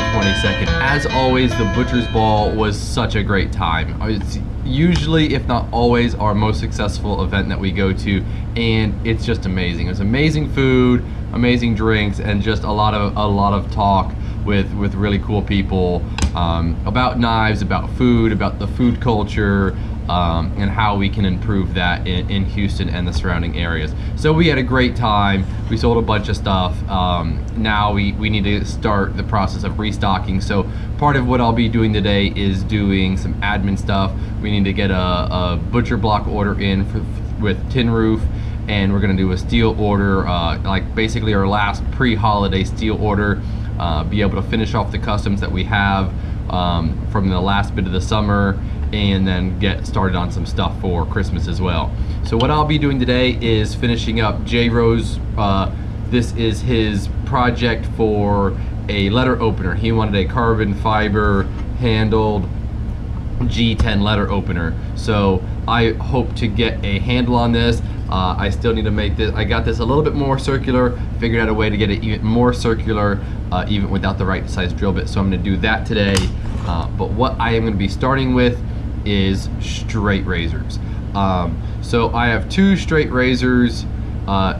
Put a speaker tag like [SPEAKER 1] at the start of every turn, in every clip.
[SPEAKER 1] 22nd. As always, the Butcher's Ball was such a great time. It's usually, if not always, our most successful event that we go to, and it's just amazing. It was amazing food, amazing drinks, and just a lot of talk with really cool people about knives, about food, about the food culture, and how we can improve that in Houston and the surrounding areas. So we had a great time. We sold a bunch of stuff. Now we need to start the process of restocking. So part of what I'll be doing today is doing some admin stuff. We need to get a butcher block order in with tin roof, and we're gonna do a steel order, like basically our last pre-holiday steel order, be able to finish off the customs that we have from the last bit of the summer, and then get started on some stuff for Christmas as well. So what I'll be doing today is finishing up J-Ro's, this is his project for a letter opener. He wanted a carbon fiber handled G10 letter opener. So I hope to get a handle on this. I still need to make this, I got this a little bit more circular, figured out a way to get it even more circular, even without the right size drill bit. So I'm gonna do that today. But what I am gonna be starting with is straight razors. So I have two straight razors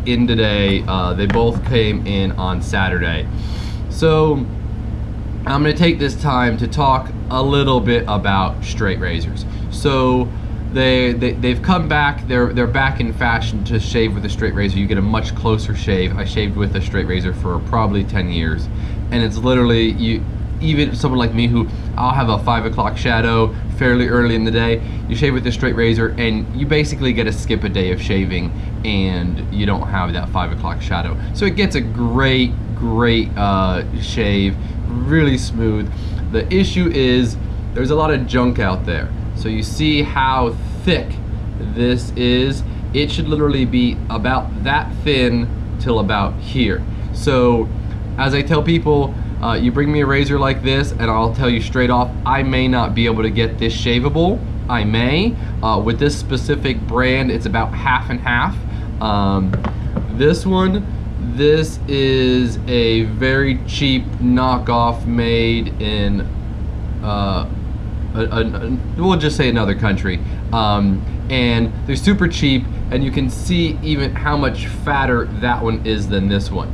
[SPEAKER 1] in today. They both came in on Saturday. So I'm gonna take this time to talk a little bit about straight razors. So they've come back, they're back in fashion to shave with a straight razor. You get a much closer shave. I shaved with a straight razor for probably 10 years, and it's literally, even someone like me who, I'll have a 5 o'clock shadow fairly early in the day, you shave with a straight razor and you basically get to skip a day of shaving and you don't have that 5 o'clock shadow. So it gets a great shave, really smooth. The issue is there's a lot of junk out there. So you see how thick this is. It should literally be about that thin till about here. So as I tell people, you bring me a razor like this and I'll tell you straight off, I may not be able to get this shavable. I may. With this specific brand, it's about half and half. This one, this is a very cheap knockoff made in, we'll just say another country. And they're super cheap, and you can see even how much fatter that one is than this one.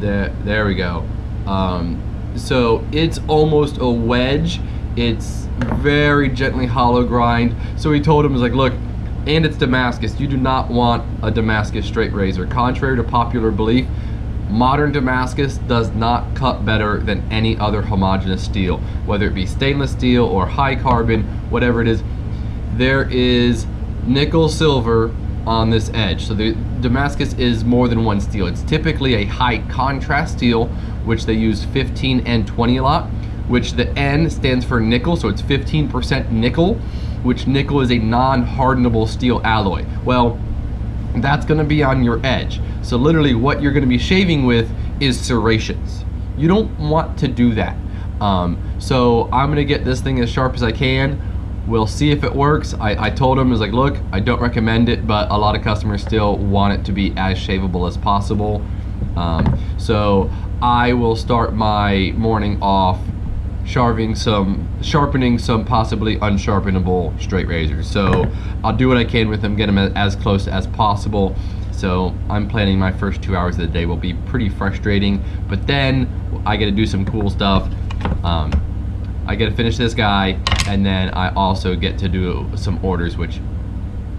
[SPEAKER 1] There we go. So it's almost a wedge. It's very gently hollow grind. So we told him, was like, look, and it's Damascus. You do not want a Damascus straight razor. Contrary to popular belief, modern Damascus does not cut better than any other homogeneous steel, whether it be stainless steel or high carbon, whatever it is. There is nickel silver on this edge. So the Damascus is more than one steel. It's typically a high contrast steel, which they use 15 and 20 a lot, which the N stands for nickel, so it's 15% nickel, which nickel is a non-hardenable steel alloy. Well, that's gonna be on your edge. So literally what you're gonna be shaving with is serrations. You don't want to do that. So I'm gonna get this thing as sharp as I can. We'll see if it works. I told him, I was like, look, I don't recommend it, but a lot of customers still want it to be as shaveable as possible. So I will start my morning off sharpening some possibly unsharpenable straight razors. So I'll do what I can with them, get them as close as possible. So I'm planning my first 2 hours of the day will be pretty frustrating, but then I get to do some cool stuff. I get to finish this guy, and then I also get to do some orders, which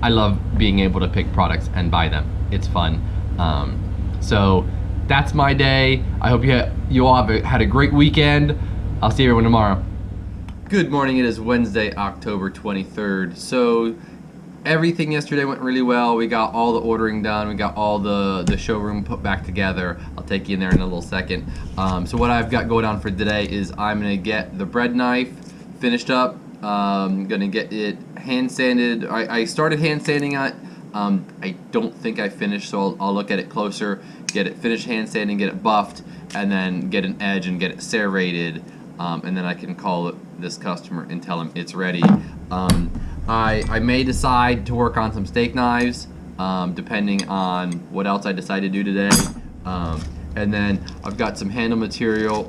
[SPEAKER 1] I love being able to pick products and buy them. It's fun. So that's my day. I hope you all have had a great weekend. I'll see everyone tomorrow. Good morning, it is Wednesday, October 23rd. So everything yesterday went really well. We got all the ordering done. We got all the showroom put back together. I'll take you in there in a little second. So what I've got going on for today is I'm gonna get the bread knife finished up. I'm gonna get it hand sanded. I started hand sanding it. I don't think I finished, so I'll look at it closer, get it finished hand sanding, get it buffed, and then get an edge and get it serrated. And then I can call this customer and tell him it's ready. I may decide to work on some steak knives, depending on what else I decide to do today. And then I've got some handle material.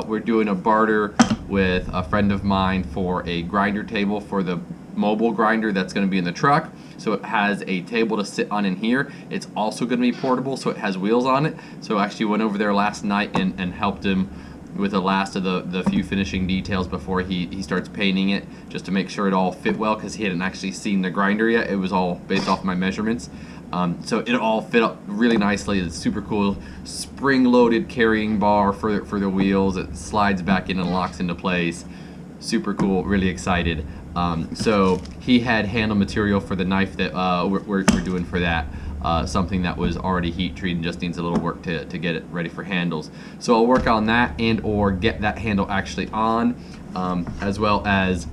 [SPEAKER 1] We're doing a barter with a friend of mine for a grinder table for the mobile grinder that's going to be in the truck. So it has a table to sit on in here. It's also going to be portable, so it has wheels on it. So I actually went over there last night and helped him with the last of the few finishing details before he starts painting it, just to make sure it all fit well, because he hadn't actually seen the grinder yet. It was all based off my measurements. So it all fit up really nicely. It's super cool. Spring-loaded carrying bar for the wheels. It slides back in and locks into place. Super cool. Really excited. So he had handle material for the knife that we're doing for that. Something that was already heat treated, just needs a little work to get it ready for handles. So I'll work on that and or get that handle actually on, as well as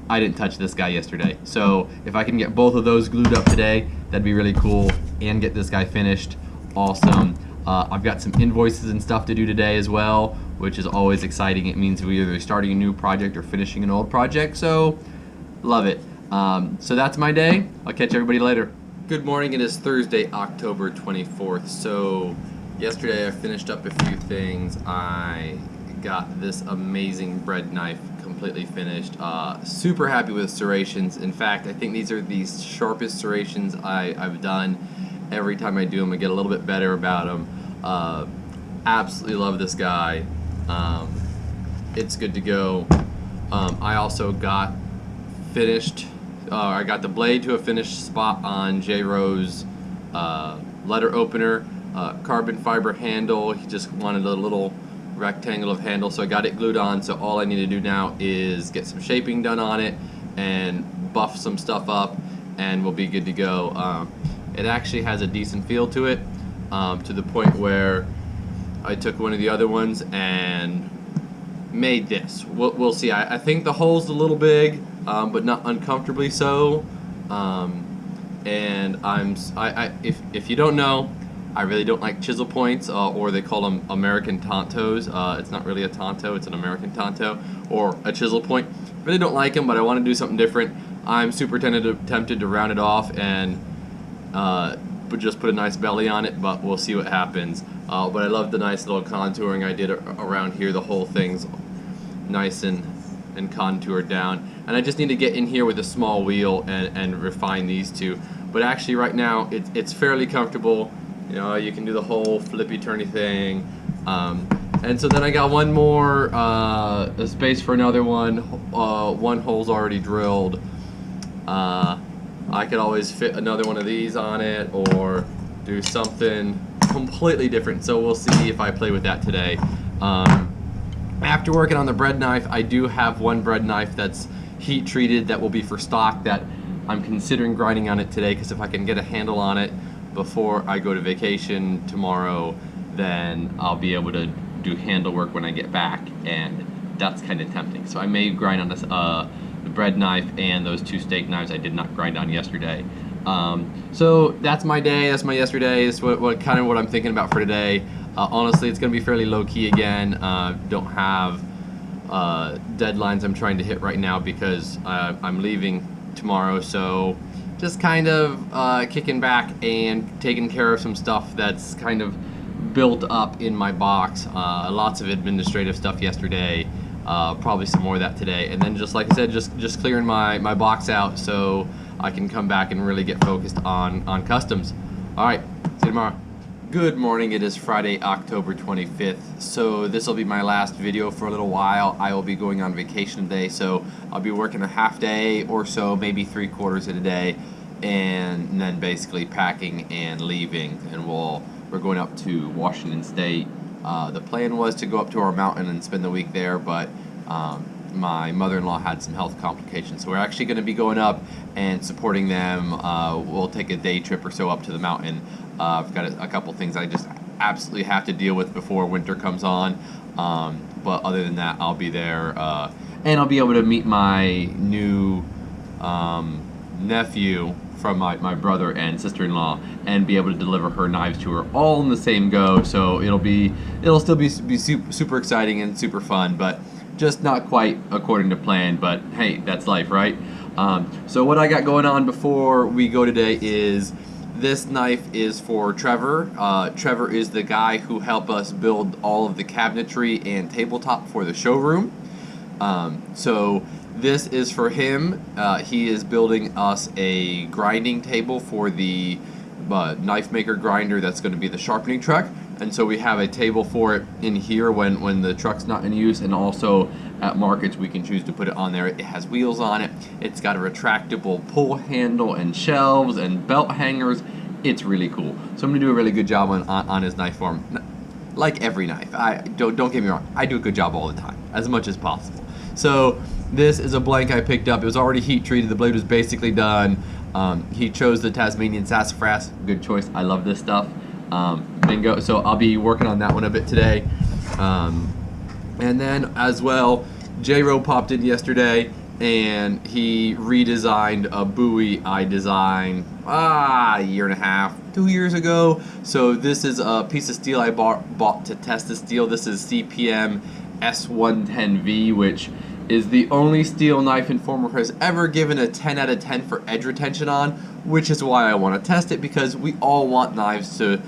[SPEAKER 1] I didn't touch this guy yesterday. So if I can get both of those glued up today, that'd be really cool, and get this guy finished. Awesome. I've got some invoices and stuff to do today as well, which is always exciting. It means we're either starting a new project or finishing an old project, so love it. So that's my day. I'll catch everybody later. Good morning. It is Thursday, October 24th. So yesterday I finished up a few things. I got this amazing bread knife completely finished. Super happy with serrations. In fact, I think these are the sharpest serrations I've done. Every time I do them, I get a little bit better about them. Absolutely love this guy. It's good to go. I also got finished. I got the blade to a finished spot on J-Ro's letter opener. Carbon fiber handle. He just wanted a little rectangle of handle, so I got it glued on. So all I need to do now is get some shaping done on it and buff some stuff up, and we'll be good to go. It actually has a decent feel to it, to the point where I took one of the other ones and made this. We'll see. I think the hole's a little big, but not uncomfortably so. And if you don't know, I really don't like chisel points, or they call them American Tontos. It's not really a Tonto, it's an American Tonto, or a chisel point. Really don't like them, but I want to do something different. I'm super tempted to round it off and just put a nice belly on it, but we'll see what happens. But I love the nice little contouring I did around here. The whole thing's nice and contoured down. And I just need to get in here with a small wheel and refine these two. But actually right now it's fairly comfortable. You know, you can do the whole flippy turny thing. And so then I got one more a space for another one. One hole's already drilled. I could always fit another one of these on it or do something completely different. So we'll see if I play with that today. After working on the bread knife, I do have one bread knife that's heat treated that will be for stock that I'm considering grinding on it today, because if I can get a handle on it before I go to vacation tomorrow, then I'll be able to do handle work when I get back, and that's kind of tempting. So I may grind on this the bread knife and those two steak knives I did not grind on yesterday. So that's my day. That's my yesterday. It's what kind of what I'm thinking about for today. Honestly, it's going to be fairly low-key again. Don't have deadlines I'm trying to hit right now because I'm leaving tomorrow. So just kind of kicking back and taking care of some stuff that's kind of built up in my box. Lots of administrative stuff yesterday. Probably some more of that today. And then just like I said, just clearing my box out so I can come back and really get focused on customs. All right, see you tomorrow. Good morning. It is Friday, October 25th. So this will be my last video for a little while. I will be going on vacation today, so I'll be working a half day or so, maybe 3/4 of a day, and then basically packing and leaving. And we're going up to Washington State. The plan was to go up to our mountain and spend the week there, but my mother-in-law had some health complications, so we're actually going to be going up and supporting them. We'll take a day trip or so up to the mountain. I've got a couple things I just absolutely have to deal with before winter comes on, but other than that, I'll be there, and I'll be able to meet my new nephew from my brother and sister-in-law, and be able to deliver her knives to her all in the same go. So it'll still be super exciting and super fun, but just not quite according to plan. But hey, that's life, right? So what I got going on before we go today is this knife is for Trevor. Trevor is the guy who helped us build all of the cabinetry and tabletop for the showroom. So this is for him. He is building us a grinding table for the knife maker grinder that's going to be the sharpening truck. And so we have a table for it in here when the truck's not in use, and also at markets we can choose to put it on there. It has wheels on it. It's got a retractable pull handle and shelves and belt hangers. It's really cool. So I'm going to do a really good job on his knife form. Like every knife. Don't get me wrong. I do a good job all the time, as much as possible. So this is a blank I picked up. It was already heat treated. The blade was basically done. He chose the Tasmanian Sassafras. Good choice. I love this stuff. Bingo. So I'll be working on that one a bit today. And then as well, J-Ro popped in yesterday and he redesigned a buoy I designed a year and a half, 2 years ago. So this is a piece of steel I bought to test the steel. This is CPM S0110V, which is the only steel knife informer has ever given a 10 out of 10 for edge retention on, which is why I want to test it, because we all want knives to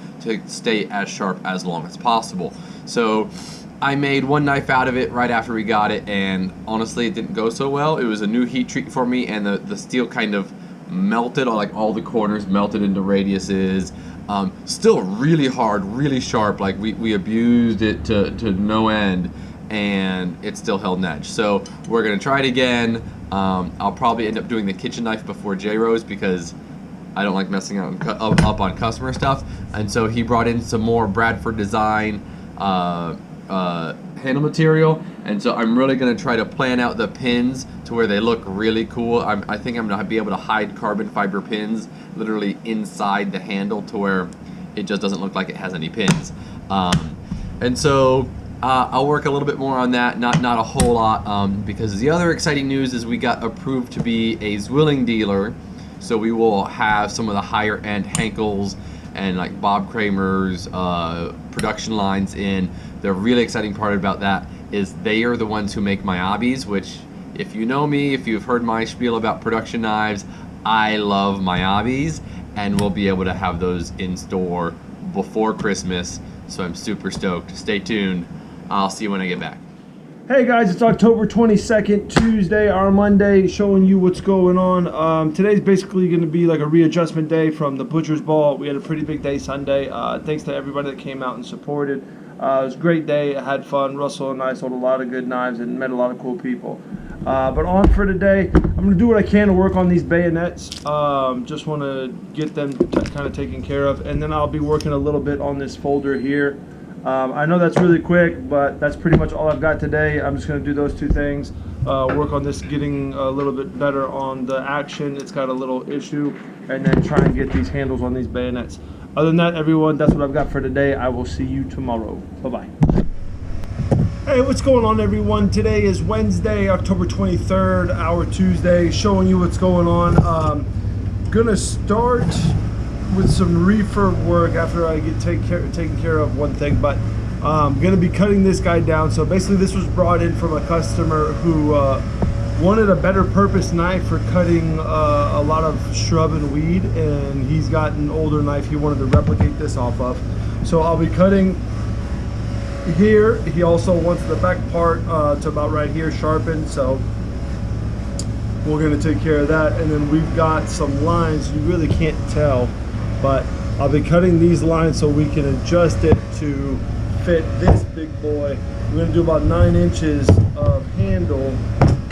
[SPEAKER 1] stay as sharp as long as possible. So I made one knife out of it right after we got it, and honestly it didn't go so well. It was a new heat treat for me, and the steel kind of melted, like all the corners melted into radiuses. Still really hard, really sharp, like we abused it to no end, and it still held an edge. So we're gonna try it again. I'll probably end up doing the kitchen knife before J-Ro's because I don't like messing up on customer stuff. And so he brought in some more Bradford design handle material, and so I'm really gonna try to plan out the pins to where they look really cool. I think I'm gonna be able to hide carbon fiber pins literally inside the handle to where it just doesn't look like it has any pins. And so I'll work a little bit more on that, not a whole lot, because the other exciting news is we got approved to be a Zwilling dealer, so we will have some of the higher end Henkels and like Bob Kramer's production lines in. The really exciting part about that is they are the ones who make my hobbies, which if you know me, if you've heard my spiel about production knives, I love my hobbies, and we'll be able to have those in store before Christmas, so I'm super stoked. Stay tuned. I'll see you when I get back.
[SPEAKER 2] Hey guys, it's October 22nd, Tuesday, our Monday, showing you what's going on. Today's basically going to be like a readjustment day from the Butcher's Ball. We had a pretty big day Sunday. Thanks to everybody that came out and supported. It was a great day. I had fun. Russell and I sold a lot of good knives and met a lot of cool people. But on for today, I'm going to do what I can to work on these bayonets. Just want to get them kind of taken care of. And then I'll be working a little bit on this folder here. I know that's really quick, but that's pretty much all I've got today. I'm just going to do those two things. Work on this, getting a little bit better on the action. It's got a little issue. And then try and get these handles on these bayonets. Other than that, everyone, that's what I've got for today. I will see you tomorrow. Bye-bye. Hey, what's going on, everyone? Today is Wednesday, October 23rd, our Tuesday, showing you what's going on. Gonna start with some refurb work after I get taken care of one thing, but I'm gonna be cutting this guy down. So basically this was brought in from a customer who wanted a better purpose knife for cutting a lot of shrub and weed, and he's got an older knife he wanted to replicate this off of. So I'll be cutting here. He also wants the back part to about right here sharpened, so we're going to take care of that. And then we've got some lines you really can't tell, but I'll be cutting these lines so we can adjust it to fit this big boy. We're going to do about 9 inches of handle,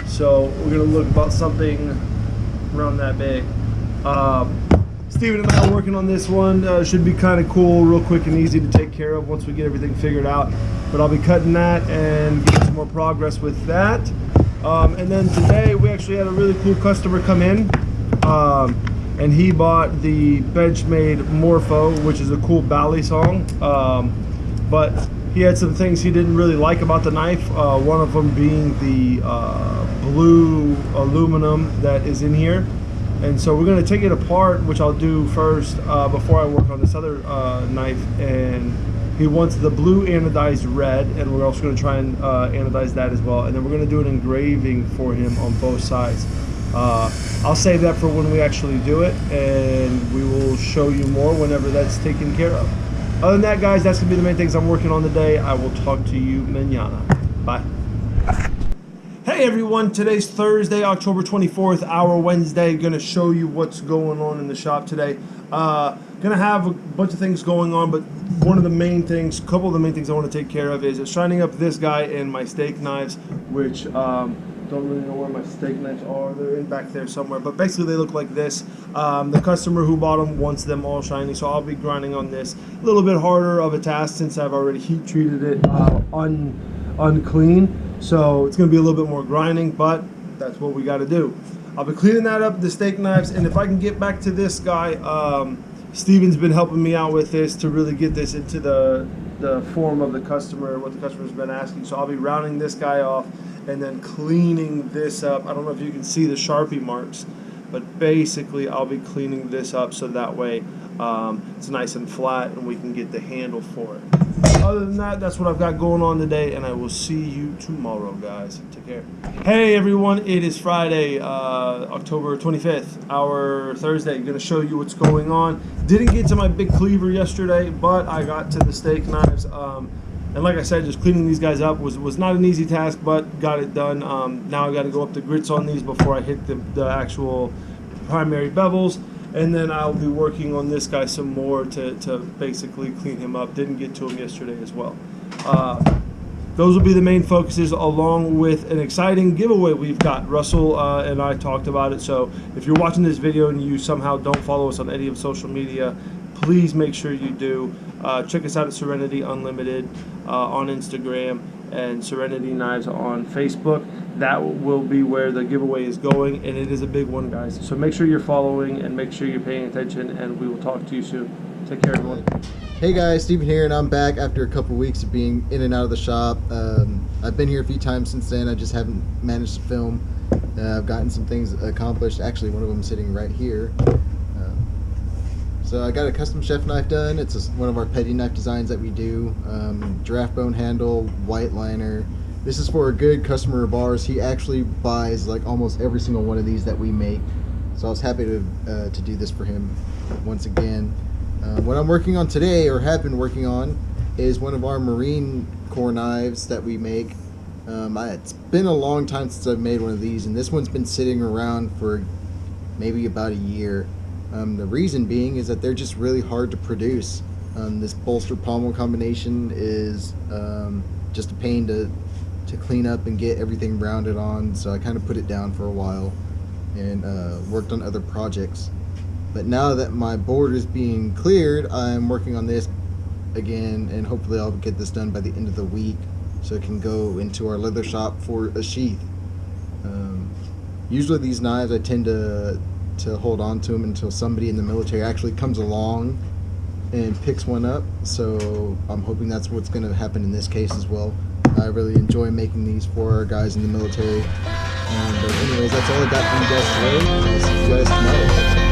[SPEAKER 2] so we're going to look about something around that big. Steven and I are working on this one. Should be kind of cool, real quick and easy to take care of once we get everything figured out. But I'll be cutting that and getting some more progress with that. And then today we actually had a really cool customer come in, and he bought the Benchmade Morpho, which is a cool Bally song. But he had some things he didn't really like about the knife. One of them being the blue aluminum that is in here. And so we're going to take it apart, which I'll do first before I work on this other knife. And he wants the blue anodized red, and we're also going to try and anodize that as well. And then we're going to do an engraving for him on both sides. I'll save that for when we actually do it, and we will show you more whenever that's taken care of. Other than that, guys, that's going to be the main things I'm working on today. I will talk to you mañana. Bye. Hey everyone, today's Thursday, October 24th, our Wednesday. Going to show you what's going on in the shop today. Going to have a bunch of things going on, but one of the main things, a couple of the main things I want to take care of is shining up this guy and my steak knives, which don't really know where my steak knives are. They're in back there somewhere, but basically they look like this. The customer who bought them wants them all shiny, so I'll be grinding on this. A little bit harder of a task since I've already heat treated it unclean. So it's going to be a little bit more grinding, but that's what we got to do. I'll be cleaning that up, the steak knives, and if I can get back to this guy, Steven's been helping me out with this to really get this into the form of the customer, what the customer's been asking. So I'll be rounding this guy off and then cleaning this up. I don't know if you can see the Sharpie marks, but basically I'll be cleaning this up so that way it's nice and flat and we can get the handle for it. Other than that, that's what I've got going on today, and I will see you tomorrow, guys. Take care. Hey everyone, it is Friday, October 25th, our Thursday. Going to show you what's going on. Didn't get to my big cleaver yesterday, but I got to the steak knives. And like I said, just cleaning these guys up was not an easy task, but got it done. Now I got to go up the grits on these before I hit the actual primary bevels. And then I'll be working on this guy some more to basically clean him up. Didn't get to him yesterday as well. Those will be the main focuses, along with an exciting giveaway we've got. Russell and I talked about it, so if you're watching this video and you somehow don't follow us on any of social media, please make sure you do. Check us out at Serenity Unlimited on Instagram and Serenity Knives on Facebook. That will be where the giveaway is going, and it is a big one, guys. So make sure you're following and make sure you're paying attention, and we will talk to you soon. Take care, everyone.
[SPEAKER 3] Hey guys, Steven here, and I'm back after a couple weeks of being in and out of the shop. I've been here a few times since then. I just haven't managed to film. I've gotten some things accomplished. Actually, one of them sitting right here. So I got a custom chef knife done. It's one of our petty knife designs that we do. Giraffe bone handle, white liner. This is for a good customer of ours. He actually buys like almost every single one of these that we make. So I was happy to do this for him once again. What I'm working on today, or have been working on, is one of our Marine Corps knives that we make. It's been a long time since I've made one of these, and this one's been sitting around for maybe about a year. The reason being is that they're just really hard to produce. This bolster pommel combination is just a pain to clean up and get everything rounded on, so I kind of put it down for a while and worked on other projects. But now that my board is being cleared, I'm working on this again, and hopefully I'll get this done by the end of the week so it can go into our leather shop for a sheath. Usually these knives I tend to hold on to them until somebody in the military actually comes along and picks one up, so I'm hoping that's what's going to happen in this case as well. I really enjoy making these for our guys in the military. But anyways, that's all I got for you guys today. I'll see you guys tomorrow.